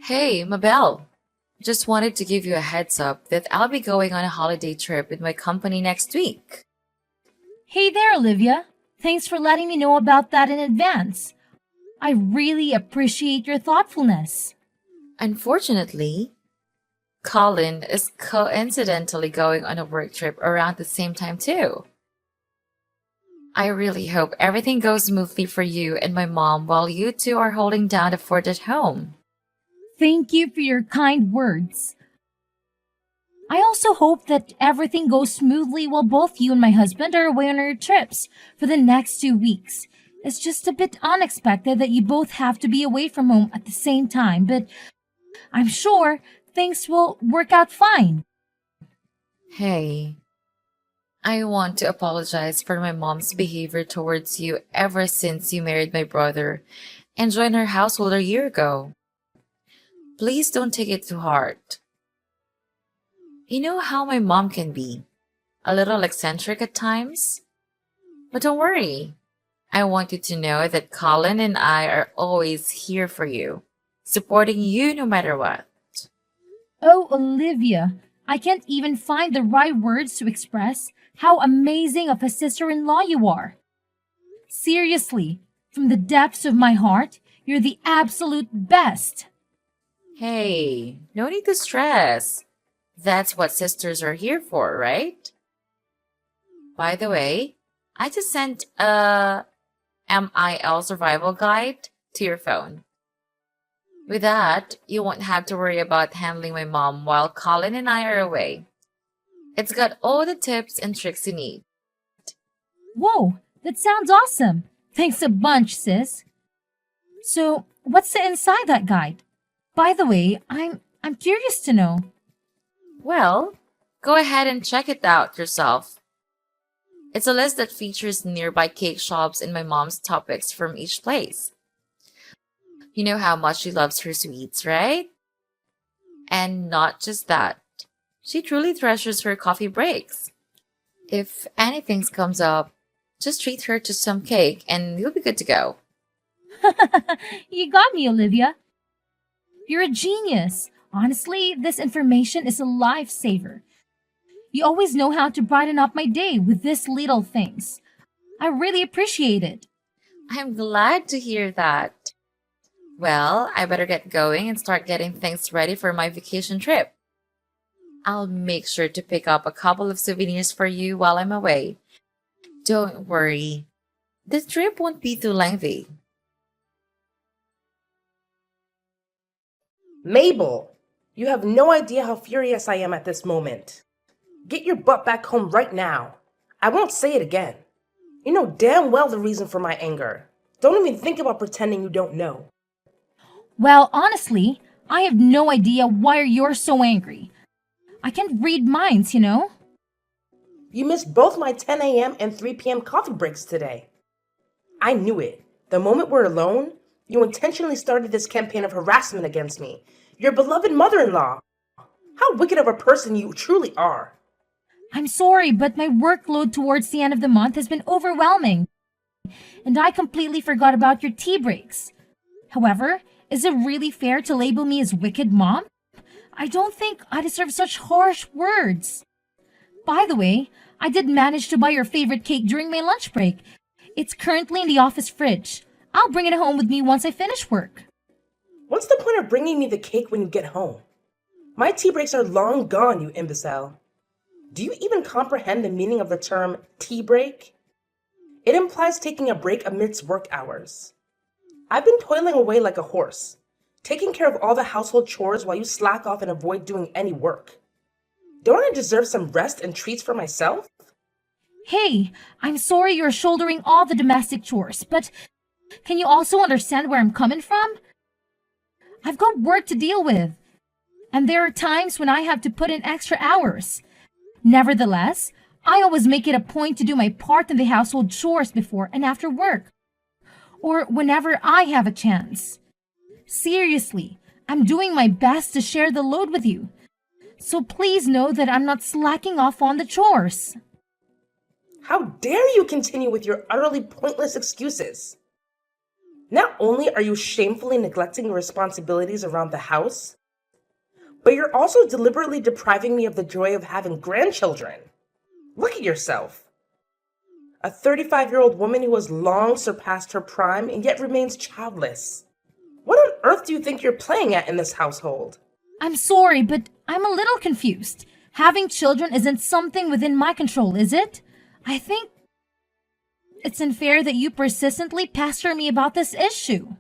Hey, Mabel. Just wanted to give you a heads up that I'll be going on a holiday trip with my company next week. Hey there, Olivia. Thanks for letting me know about that in advance. I really appreciate your thoughtfulness. Unfortunately, Colin is coincidentally going on a work trip around the same time too. I really hope everything goes smoothly for you and my mom while you two are holding down the fort at home. Thank you for your kind words. I also hope that everything goes smoothly while both you and my husband are away on our trips for the next 2 weeks. It's just a bit unexpected that you both have to be away from home at the same time, but I'm sure things will work out fine. Hey, I want to apologize for my mom's behavior towards you ever since you married my brother and joined our household a year ago. Please don't take it too hard. You know how my mom can be, a little eccentric at times? But don't worry. I want you to know that Colin and I are always here for you, supporting you no matter what. Oh, Olivia, I can't even find the right words to express how amazing of a sister in law you are. Seriously, from the depths of my heart, you're the absolute best. Hey, no need to stress. That's what sisters are here for, right? By the way, I just sent a MIL survival guide to your phone. With that, you won't have to worry about handling my mom while Colin and I are away. It's got all the tips and tricks you need. Whoa, that sounds awesome. Thanks a bunch, sis. So, what's the inside that guide? By the way, I'm curious to know. Well, go ahead and check it out yourself. It's a list that features nearby cake shops and my mom's topics from each place. You know how much she loves her sweets, right? And not just that. She truly treasures her coffee breaks. If anything comes up, just treat her to some cake and you'll be good to go. You got me, Olivia. You're a genius. Honestly, this information is a lifesaver. You always know how to brighten up my day with these little things. I really appreciate it. I'm glad to hear that. Well, I better get going and start getting things ready for my vacation trip. I'll make sure to pick up a couple of souvenirs for you while I'm away. Don't worry, the trip won't be too lengthy. Mabel, you have no idea how furious I am at this moment. Get your butt back home right now. I won't say it again. You know damn well the reason for my anger. Don't even think about pretending you don't know. Well, honestly, I have no idea why you're so angry. I can't read minds, you know? You missed both my 10 a.m. and 3 p.m. coffee breaks today. I knew it. The moment we're alone, you intentionally started this campaign of harassment against me, your beloved mother-in-law. How wicked of a person you truly are. I'm sorry, but my workload towards the end of the month has been overwhelming, and I completely forgot about your tea breaks. However, is it really fair to label me as wicked mom? I don't think I deserve such harsh words. By the way, I did manage to buy your favorite cake during my lunch break. It's currently in the office fridge. I'll bring it home with me once I finish work. What's the point of bringing me the cake when you get home? My tea breaks are long gone, you imbecile. Do you even comprehend the meaning of the term tea break? It implies taking a break amidst work hours. I've been toiling away like a horse, taking care of all the household chores while you slack off and avoid doing any work. Don't I deserve some rest and treats for myself? Hey, I'm sorry you're shouldering all the domestic chores, but can you also understand where I'm coming from? I've got work to deal with, and there are times when I have to put in extra hours. Nevertheless, I always make it a point to do my part in the household chores before and after work, or whenever I have a chance. Seriously, I'm doing my best to share the load with you. So please know that I'm not slacking off on the chores. How dare you continue with your utterly pointless excuses? Not only are you shamefully neglecting your responsibilities around the house, but you're also deliberately depriving me of the joy of having grandchildren. Look at yourself. A 35-year-old woman who has long surpassed her prime and yet remains childless. What on earth do you think you're playing at in this household? I'm sorry, but I'm a little confused. Having children isn't something within my control, is it? I think it's unfair that you persistently pester me about this issue.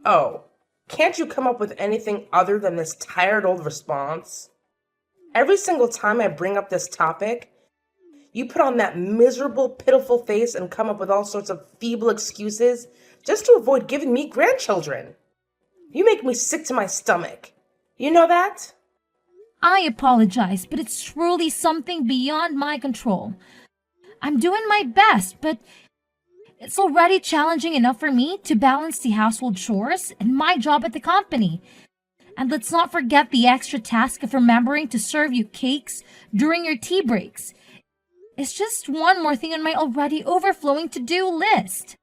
Oh, can't you come up with anything other than this tired old response? Every single time I bring up this topic, you put on that miserable, pitiful face and come up with all sorts of feeble excuses just to avoid giving me grandchildren. You make me sick to my stomach. You know that? I apologize, but it's truly something beyond my control. I'm doing my best, but it's already challenging enough for me to balance the household chores and my job at the company. And let's not forget the extra task of remembering to serve you cakes during your tea breaks. It's just one more thing on my already overflowing to-do list.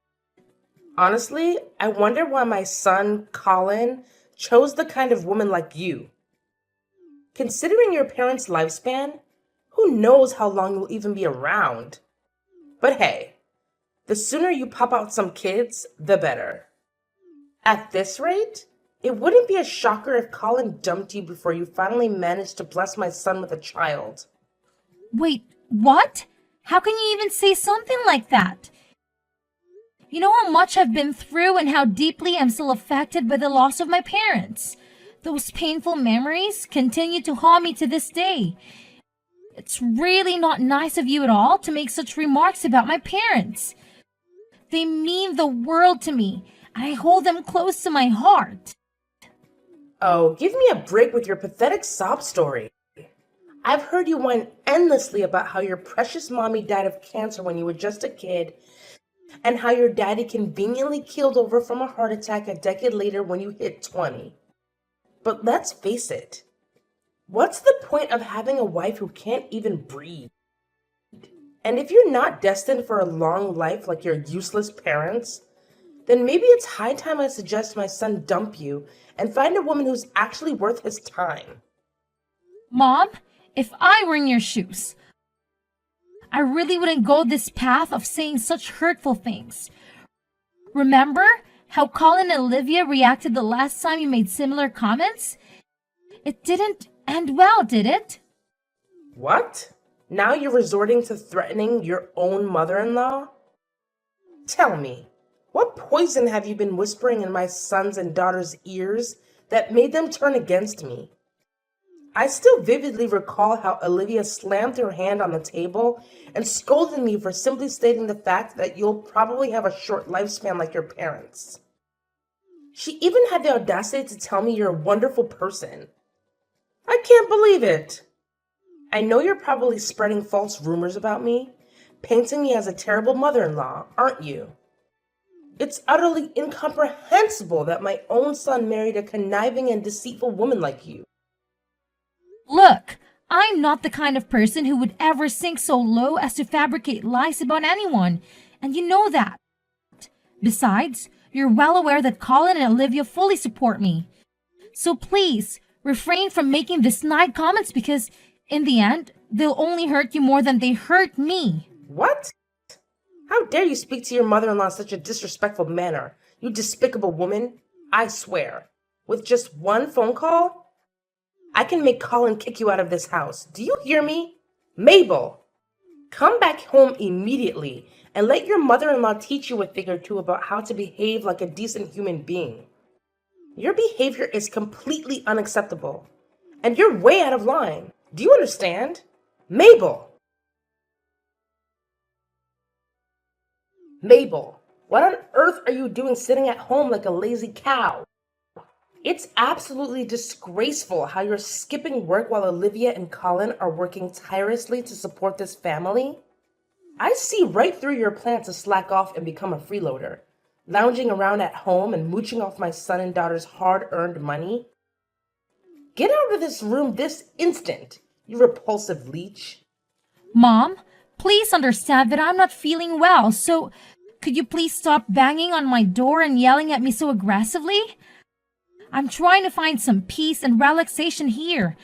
Honestly, I wonder why my son, Colin, chose the kind of woman like you. Considering your parents' lifespan, who knows how long you'll even be around? But hey, the sooner you pop out some kids, the better. At this rate, it wouldn't be a shocker if Colin dumped you before you finally managed to bless my son with a child. Wait, what? How can you even say something like that? You know how much I've been through and how deeply I'm still affected by the loss of my parents. Those painful memories continue to haunt me to this day. It's really not nice of you at all to make such remarks about my parents. They mean the world to me, and I hold them close to my heart. Oh, give me a break with your pathetic sob story. I've heard you whine endlessly about how your precious mommy died of cancer when you were just a kid, and how your daddy conveniently keeled over from a heart attack a decade later when you hit 20. But let's face it, what's the point of having a wife who can't even breathe? And if you're not destined for a long life like your useless parents, then maybe it's high time I suggest my son dump you and find a woman who's actually worth his time. Mom, if I were in your shoes, I really wouldn't go this path of saying such hurtful things. Remember how Colin and Olivia reacted the last time you made similar comments? It didn't end well, did it? What? Now you're resorting to threatening your own mother-in-law? Tell me, what poison have you been whispering in my sons and daughters' ears that made them turn against me? I still vividly recall how Olivia slammed her hand on the table and scolded me for simply stating the fact that you'll probably have a short lifespan like your parents. She even had the audacity to tell me you're a wonderful person. I can't believe it. I know you're probably spreading false rumors about me, painting me as a terrible mother-in-law, aren't you? It's utterly incomprehensible that my own son married a conniving and deceitful woman like you. Look, I'm not the kind of person who would ever sink so low as to fabricate lies about anyone, and you know that. Besides, you're well aware that Colin and Olivia fully support me. So please, refrain from making these snide comments because, in the end, they'll only hurt you more than they hurt me. What? How dare you speak to your mother-in-law in such a disrespectful manner, you despicable woman? I swear, with just one phone call, I can make Colin kick you out of this house. Do you hear me? Mabel, come back home immediately and let your mother-in-law teach you a thing or two about how to behave like a decent human being. Your behavior is completely unacceptable, and you're way out of line. Do you understand? Mabel! Mabel, what on earth are you doing sitting at home like a lazy cow? It's absolutely disgraceful how you're skipping work while Olivia and Colin are working tirelessly to support this family. I see right through your plan to slack off and become a freeloader, lounging around at home and mooching off my son and daughter's hard-earned money. Get out of this room this instant, you repulsive leech. Mom, please understand that I'm not feeling well, so Could you please stop banging on my door and yelling at me so aggressively? I'm trying to find some peace and relaxation here,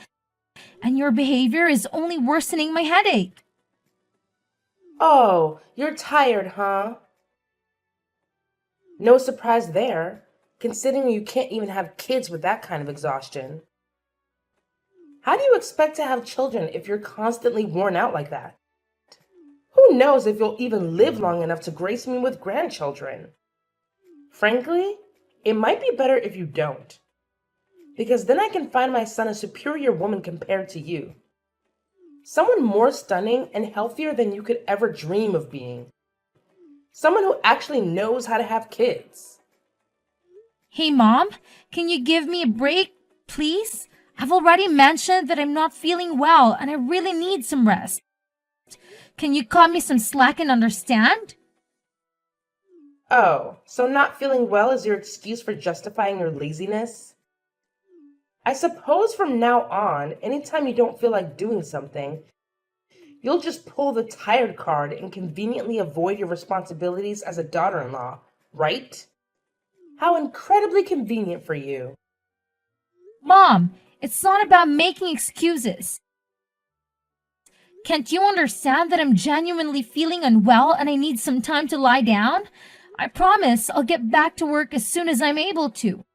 and your behavior is only worsening my headache. Oh, you're tired, huh? No surprise there, considering you can't even have kids with that kind of exhaustion. How do you expect to have children if you're constantly worn out like that? Who knows if you'll even live long enough to grace me with grandchildren? Frankly, it might be better if you don't, because then I can find my son a superior woman compared to you. Someone more stunning and healthier than you could ever dream of being. Someone who actually knows how to have kids. Hey, Mom, can you give me a break, please? I've already mentioned that I'm not feeling well and I really need some rest. Can you cut me some slack and understand? Oh, so not feeling well is your excuse for justifying your laziness? I suppose from now on, anytime you don't feel like doing something, you'll just pull the tired card and conveniently avoid your responsibilities as a daughter-in-law, right? How incredibly convenient for you. Mom, it's not about making excuses. Can't you understand that I'm genuinely feeling unwell and I need some time to lie down? I promise I'll get back to work as soon as I'm able to.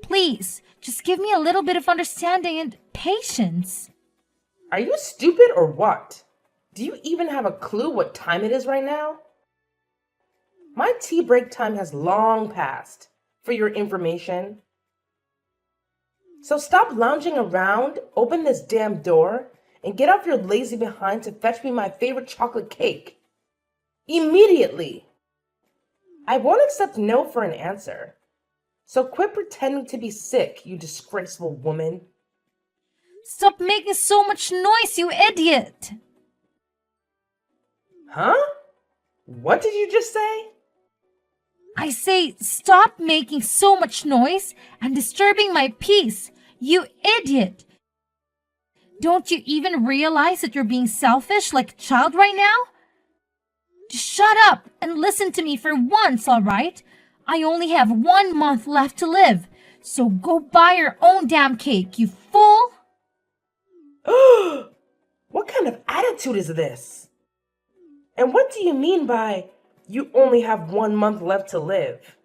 Please, just give me a little bit of understanding and patience. Are you stupid or what? Do you even have a clue what time it is right now? My tea break time has long passed, for your information. So stop lounging around, open this damn door, and get off your lazy behind to fetch me my favorite chocolate cake. Immediately! I won't accept no for an answer. So quit pretending to be sick, you disgraceful woman. Stop making so much noise, you idiot! Huh? What did you just say? I say stop making so much noise and disturbing my peace, you idiot! Don't you even realize that you're being selfish like a child right now? Just shut up and listen to me for once, alright? I only have 1 month left to live, so go buy your own damn cake, you fool! What kind of attitude is this? And what do you mean by you only have 1 month left to live?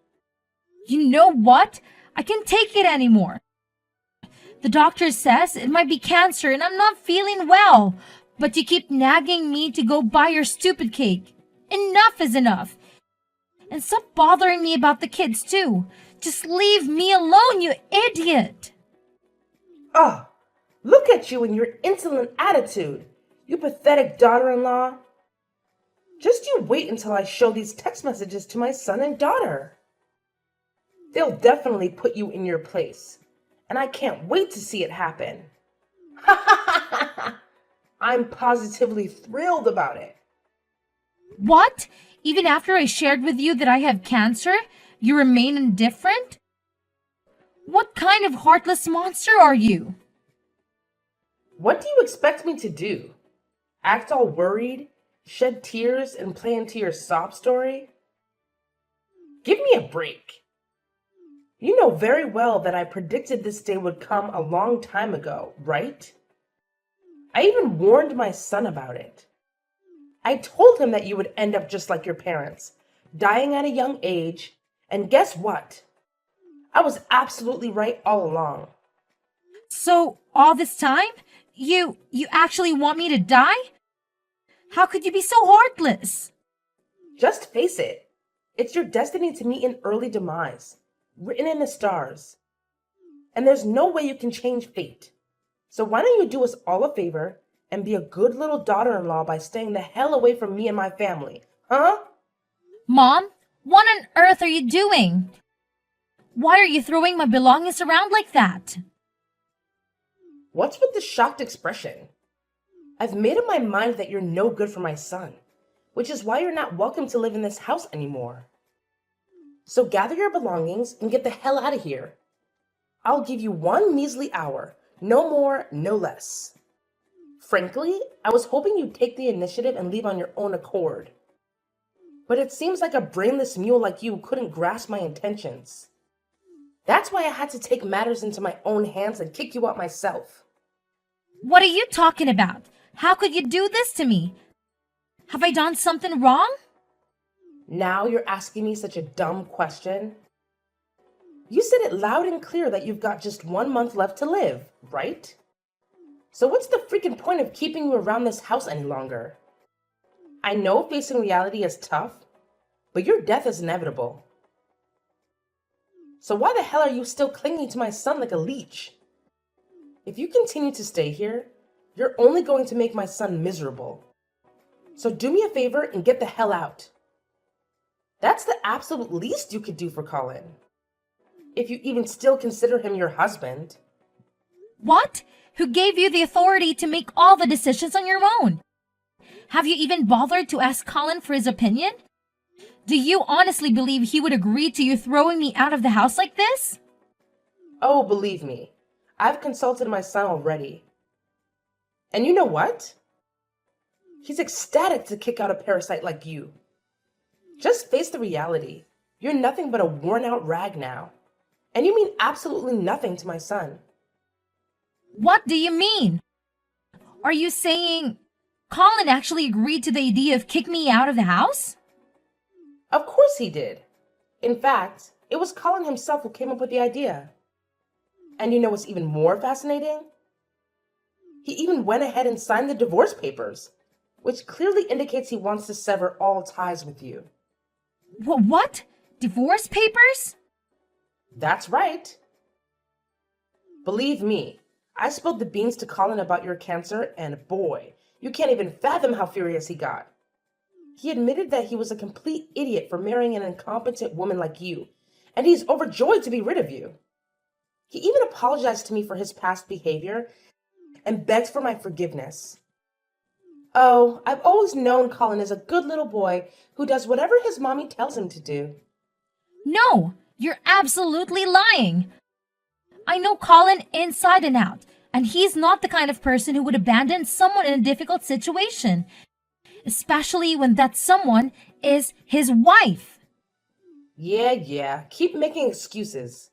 You know what? I can't take it anymore. The doctor says it might be cancer and I'm not feeling well, but you keep nagging me to go buy your stupid cake. Enough is enough. And stop bothering me about the kids too. Just leave me alone, you idiot. Oh, look at you and your insolent attitude, you pathetic daughter-in-law. Just you wait until I show these text messages to my son and daughter. They'll definitely put you in your place, and I can't wait to see it happen. I'm positively thrilled about it. What? Even after I shared with you that I have cancer, you remain indifferent? What kind of heartless monster are you? What do you expect me to do? Act all worried, shed tears, and play into your sob story? Give me a break. You know very well that I predicted this day would come a long time ago, right? I even warned my son about it. I told him that you would end up just like your parents, dying at a young age, and guess what? I was absolutely right all along. So, all this time, you actually want me to die? How could you be so heartless? Just face it. It's your destiny to meet an early demise, written in the stars. And there's no way you can change fate. So why don't you do us all a favor and be a good little daughter-in-law by staying the hell away from me and my family, huh? Mom, what on earth are you doing? Why are you throwing my belongings around like that? What's with the shocked expression? I've made up my mind that you're no good for my son, which is why you're not welcome to live in this house anymore. So gather your belongings and get the hell out of here. I'll give you 1 measly hour, no more, no less. Frankly, I was hoping you'd take the initiative and leave on your own accord. But it seems like a brainless mule like you couldn't grasp my intentions. That's why I had to take matters into my own hands and kick you out myself. What are you talking about? How could you do this to me? Have I done something wrong? Now you're asking me such a dumb question? You said it loud and clear that you've got just 1 month left to live, right? So what's the freaking point of keeping you around this house any longer? I know facing reality is tough, but your death is inevitable. So why the hell are you still clinging to my son like a leech? If you continue to stay here, you're only going to make my son miserable. So do me a favor and get the hell out. That's the absolute least you could do for Colin. If you even still consider him your husband. What? Who gave you the authority to make all the decisions on your own? Have you even bothered to ask Colin for his opinion? Do you honestly believe he would agree to you throwing me out of the house like this? Oh, believe me, I've consulted my son already. And you know what? He's ecstatic to kick out a parasite like you. Just face the reality. You're nothing but a worn-out rag now. And you mean absolutely nothing to my son. What do you mean? Are you saying Colin actually agreed to the idea of kicking me out of the house? Of course he did. In fact, it was Colin himself who came up with the idea. And you know what's even more fascinating? He even went ahead and signed the divorce papers, which clearly indicates he wants to sever all ties with you. What? Divorce papers? That's right. Believe me, I spilled the beans to Colin about your cancer, and boy, you can't even fathom how furious he got. He admitted that he was a complete idiot for marrying an incompetent woman like you, and he's overjoyed to be rid of you. He even apologized to me for his past behavior and begged for my forgiveness. Oh, I've always known Colin is a good little boy who does whatever his mommy tells him to do. No, you're absolutely lying. I know Colin inside and out, and he's not the kind of person who would abandon someone in a difficult situation, especially when that someone is his wife. Yeah, keep making excuses.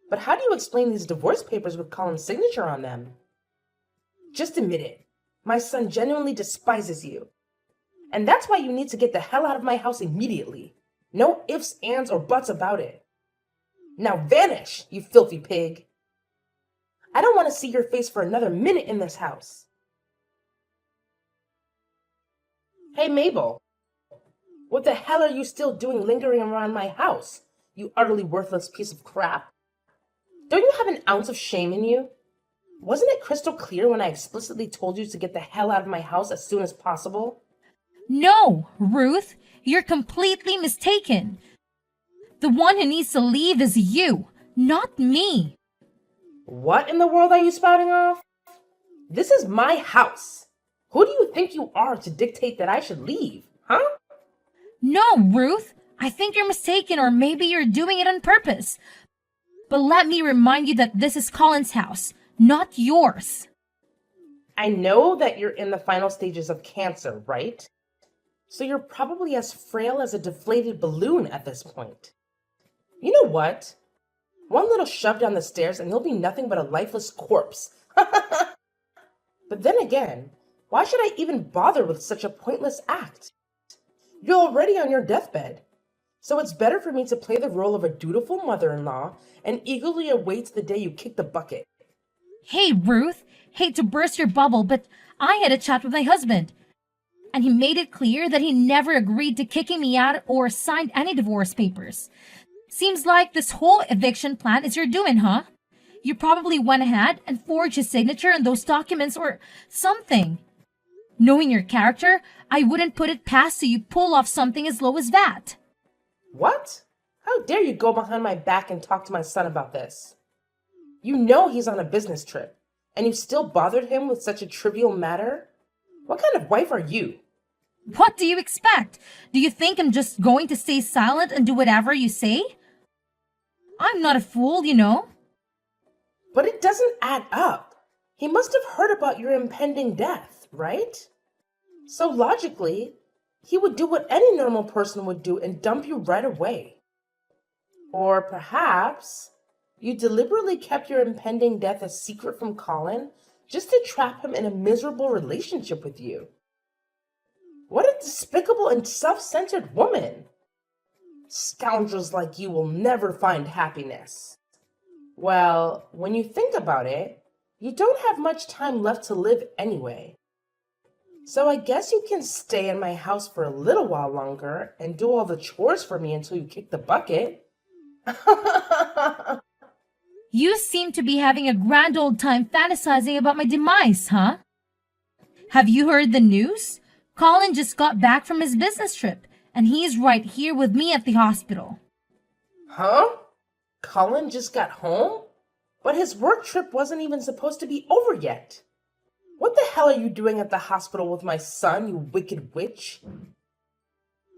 But how do you explain these divorce papers with Colin's signature on them? Just admit it. My son genuinely despises you. And that's why you need to get the hell out of my house immediately. No ifs, ands, or buts about it. Now vanish, you filthy pig. I don't want to see your face for another minute in this house. Hey, Mabel. What the hell are you still doing lingering around my house, you utterly worthless piece of crap? Don't you have an ounce of shame in you? Wasn't it crystal clear when I explicitly told you to get the hell out of my house as soon as possible? No, Ruth, you're completely mistaken. The one who needs to leave is you, not me. What in the world are you spouting off? This is my house. Who do you think you are to dictate that I should leave, huh? No, Ruth, I think you're mistaken, or maybe you're doing it on purpose. But let me remind you that this is Colin's house, not yours. I know that you're in the final stages of cancer, right? So you're probably as frail as a deflated balloon at this point. You know what? One little shove down the stairs and you'll be nothing but a lifeless corpse. But then again, why should I even bother with such a pointless act? You're already on your deathbed. So it's better for me to play the role of a dutiful mother-in-law and eagerly await the day you kick the bucket. Hey, Ruth, hate to burst your bubble, but I had a chat with my husband. And he made it clear that he never agreed to kicking me out or signed any divorce papers. Seems like this whole eviction plan is your doing, huh? You probably went ahead and forged his signature in those documents or something. Knowing your character, I wouldn't put it past you pull off something as low as that. What? How dare you go behind my back and talk to my son about this? You know he's on a business trip, and you still bothered him with such a trivial matter? What kind of wife are you? What do you expect? Do you think I'm just going to stay silent and do whatever you say? I'm not a fool, you know. But it doesn't add up. He must have heard about your impending death, right? So logically, he would do what any normal person would do and dump you right away. Or perhaps you deliberately kept your impending death a secret from Colin just to trap him in a miserable relationship with you. What a despicable and self-centered woman! Scoundrels like you will never find happiness. Well, when you think about it, you don't have much time left to live anyway. So I guess you can stay in my house for a little while longer and do all the chores for me until you kick the bucket. You seem to be having a grand old time fantasizing about my demise, huh? Have you heard the news? Colin just got back from his business trip, and he's right here with me at the hospital. Huh? Colin just got home? But his work trip wasn't even supposed to be over yet. What the hell are you doing at the hospital with my son, you wicked witch?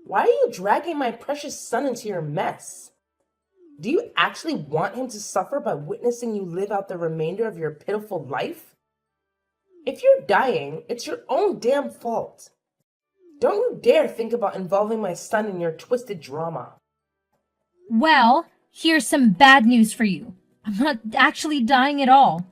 Why are you dragging my precious son into your mess? Do you actually want him to suffer by witnessing you live out the remainder of your pitiful life? If you're dying, it's your own damn fault. Don't you dare think about involving my son in your twisted drama. Well, here's some bad news for you. I'm not actually dying at all.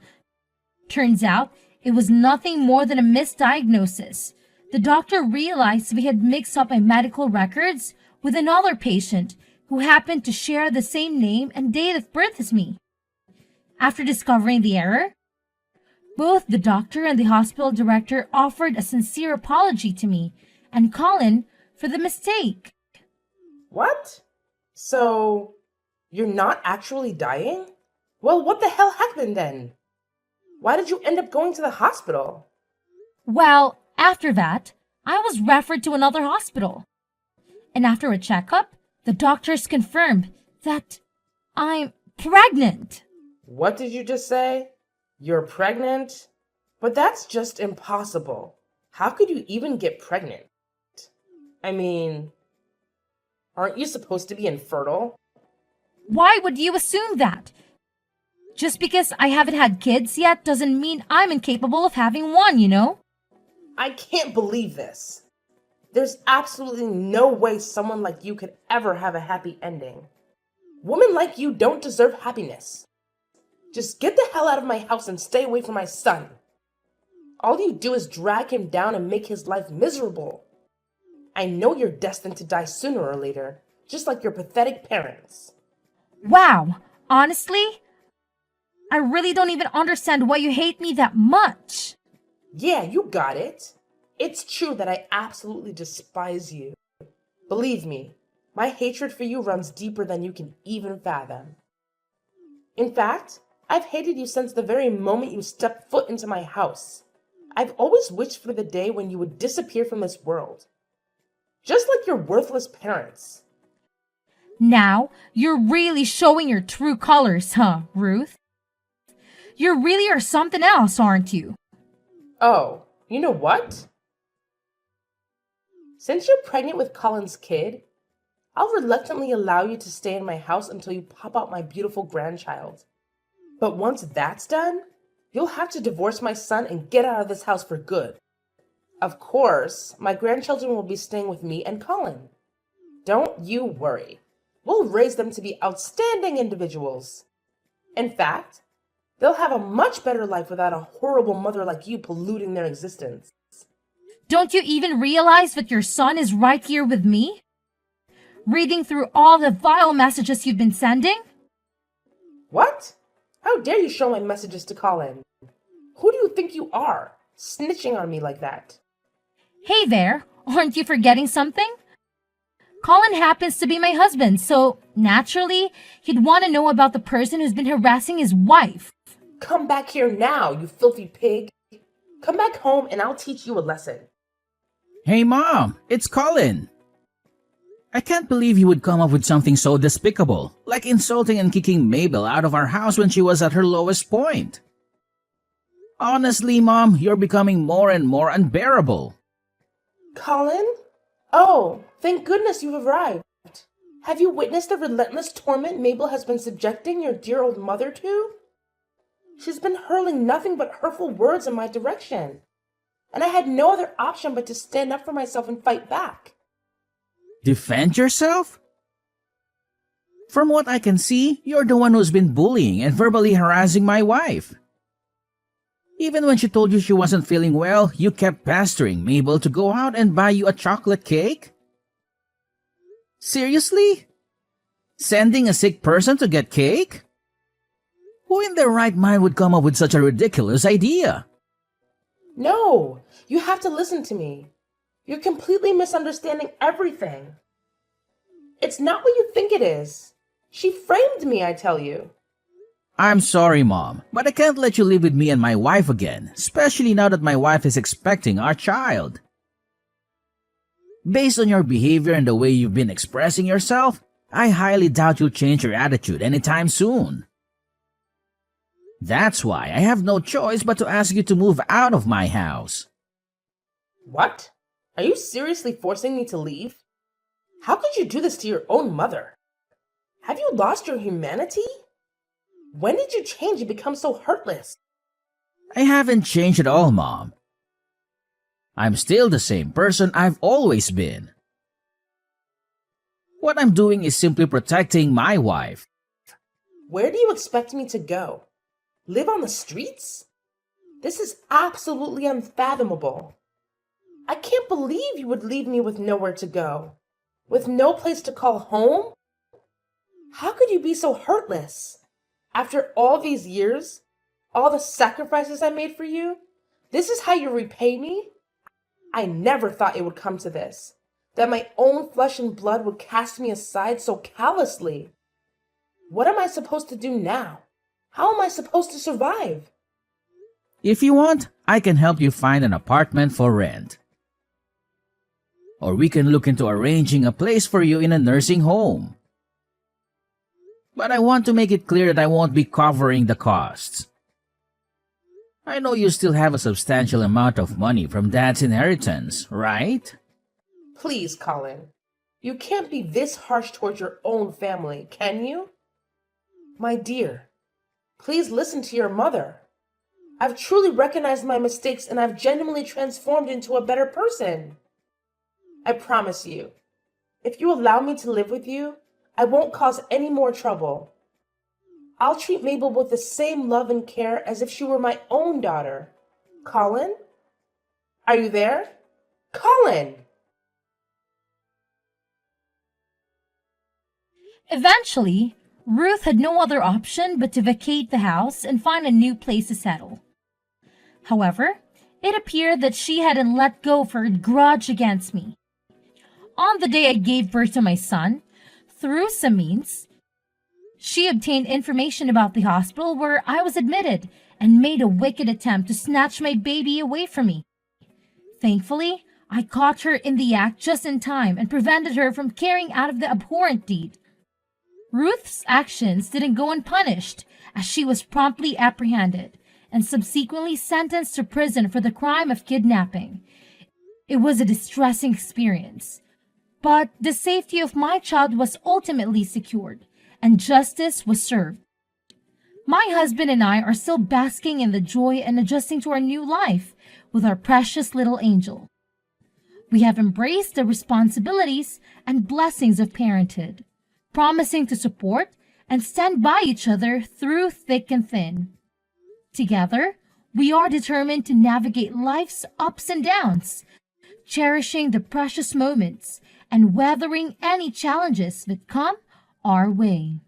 Turns out, it was nothing more than a misdiagnosis. The doctor realized we had mixed up my medical records with another patient who happened to share the same name and date of birth as me. After discovering the error, both the doctor and the hospital director offered a sincere apology to me and Colin for the mistake. What? So, you're not actually dying? Well, what the hell happened then? Why did you end up going to the hospital? Well, after that, I was referred to another hospital. And after a checkup, the doctors confirmed that I'm pregnant. What did you just say? You're pregnant? But that's just impossible. How could you even get pregnant? I mean, aren't you supposed to be infertile? Why would you assume that? Just because I haven't had kids yet doesn't mean I'm incapable of having one, you know? I can't believe this. There's absolutely no way someone like you could ever have a happy ending. Women like you don't deserve happiness. Just get the hell out of my house and stay away from my son. All you do is drag him down and make his life miserable. I know you're destined to die sooner or later, just like your pathetic parents. Wow, honestly, I really don't even understand why you hate me that much. Yeah, you got it. It's true that I absolutely despise you. Believe me, my hatred for you runs deeper than you can even fathom. In fact, I've hated you since the very moment you stepped foot into my house. I've always wished for the day when you would disappear from this world. Just like your worthless parents. Now, you're really showing your true colors, huh, Ruth? You really are something else, aren't you? Oh, you know what? Since you're pregnant with Colin's kid, I'll reluctantly allow you to stay in my house until you pop out my beautiful grandchild. But once that's done, you'll have to divorce my son and get out of this house for good. Of course, my grandchildren will be staying with me and Colin. Don't you worry. We'll raise them to be outstanding individuals. In fact, they'll have a much better life without a horrible mother like you polluting their existence. Don't you even realize that your son is right here with me? Reading through all the vile messages you've been sending? What? How dare you show my messages to Colin? Who do you think you are, snitching on me like that? Hey there, aren't you forgetting something? Colin happens to be my husband, so naturally, he'd want to know about the person who's been harassing his wife. Come back here now, you filthy pig. Come back home and I'll teach you a lesson. Hey Mom, it's Colin. I can't believe you would come up with something so despicable, like insulting and kicking Mabel out of our house when she was at her lowest point. Honestly, Mom, you're becoming more and more unbearable. Colin? Oh, thank goodness you've arrived. Have you witnessed the relentless torment Mabel has been subjecting your dear old mother to? She's been hurling nothing but hurtful words in my direction. And I had no other option but to stand up for myself and fight back. Defend yourself? From what I can see, you're the one who's been bullying and verbally harassing my wife. Even when she told you she wasn't feeling well, you kept pestering Mabel to go out and buy you a chocolate cake? Seriously? Sending a sick person to get cake? Who in their right mind would come up with such a ridiculous idea? No, you have to listen to me. You're completely misunderstanding everything. It's not what you think it is. She framed me, I tell you. I'm sorry, Mom, but I can't let you live with me and my wife again, especially now that my wife is expecting our child. Based on your behavior and the way you've been expressing yourself, I highly doubt you'll change your attitude anytime soon. That's why I have no choice but to ask you to move out of my house. What? Are you seriously forcing me to leave? How could you do this to your own mother? Have you lost your humanity? When did you change and become so heartless? I haven't changed at all, Mom. I'm still the same person I've always been. What I'm doing is simply protecting my wife. Where do you expect me to go? Live on the streets? This is absolutely unfathomable. I can't believe you would leave me with nowhere to go, with no place to call home. How could you be so heartless? After all these years, all the sacrifices I made for you, this is how you repay me? I never thought it would come to this, that my own flesh and blood would cast me aside so callously. What am I supposed to do now? How am I supposed to survive? If you want, I can help you find an apartment for rent. Or we can look into arranging a place for you in a nursing home. But I want to make it clear that I won't be covering the costs. I know you still have a substantial amount of money from Dad's inheritance, right? Please, Colin. You can't be this harsh towards your own family, can you? My dear, please listen to your mother. I've truly recognized my mistakes and I've genuinely transformed into a better person. I promise you, if you allow me to live with you, I won't cause any more trouble. I'll treat Mabel with the same love and care as if she were my own daughter. Colin? Are you there? Colin! Eventually, Ruth had no other option but to vacate the house and find a new place to settle. However, it appeared that she hadn't let go of her grudge against me. On the day I gave birth to my son, through some means, she obtained information about the hospital where I was admitted and made a wicked attempt to snatch my baby away from me. Thankfully, I caught her in the act just in time and prevented her from carrying out of the abhorrent deed. Ruth's actions didn't go unpunished, as she was promptly apprehended and subsequently sentenced to prison for the crime of kidnapping. It was a distressing experience, but the safety of my child was ultimately secured, and justice was served. My husband and I are still basking in the joy and adjusting to our new life with our precious little angel. We have embraced the responsibilities and blessings of parenthood, promising to support and stand by each other through thick and thin. Together, we are determined to navigate life's ups and downs, cherishing the precious moments and weathering any challenges that come our way.